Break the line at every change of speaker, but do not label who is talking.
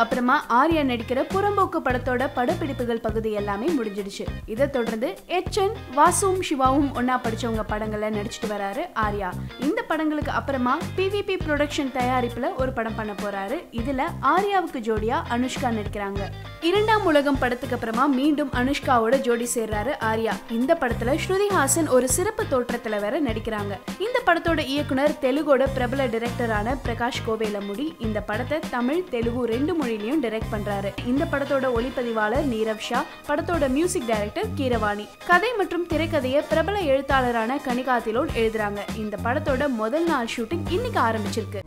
அப்புறமா ஆர்யா நடிக்கிற புறம்போக்கு படத்தோட படப்பிடிப்புகள் பகுதி எல்லாமே முடிஞ்சிடுச்சு. இதை தொடர்ந்து எச்என் வாசுவும் சிவாவும் ஒன்னா படிச்சவங்க படங்களை நடிச்சிட்டு வராரு ஆர்யா. இந்த படங்களுக்கு அப்புறமா பிவிபி ப்ரொடக்ஷன் தயாரிப்புல ஒரு படம் பண்ண போறாரு. இதுல ஆர்யாவுக்கு ஜோடியா அனுஷ்கா நடிக்கிறாங்க. இரண்டாம் உலகம் படத்துக்கு அப்புறமா மீண்டும் அனுஷ்காவோட ஜோடி சேர்றாரு ஆர்யா. இந்த படத்துல ஸ்ருதிஹாசன் ஒரு சிறப்பு தோற்றத்துல வேற நடிக்கிறாங்க. இந்த படத்தோட இயக்குனர் தெலுங்கோட பிரபல டைரக்டரான பிரகாஷ் கோவேலமுடி இந்த படத்தை தமிழ் தெலுங்கு 2 மொழியிலையும் டைரக்ட் பண்றாரு. இந்த படத்தோட ஒளிப்பதிவாளர் நீரவ் ஷா, படத்தோட மியூசிக் டைரக்டர் கீரவாணி. கதை மற்றும் திரைக்கதையை பிரபல எழுத்தாளரான கனிகா திலோன் எழுதுறாங்க. இந்த படத்தோட முதல் நாள் ஷூட்டிங் இன்னைக்கு ஆரம்பிச்சிருக்கு.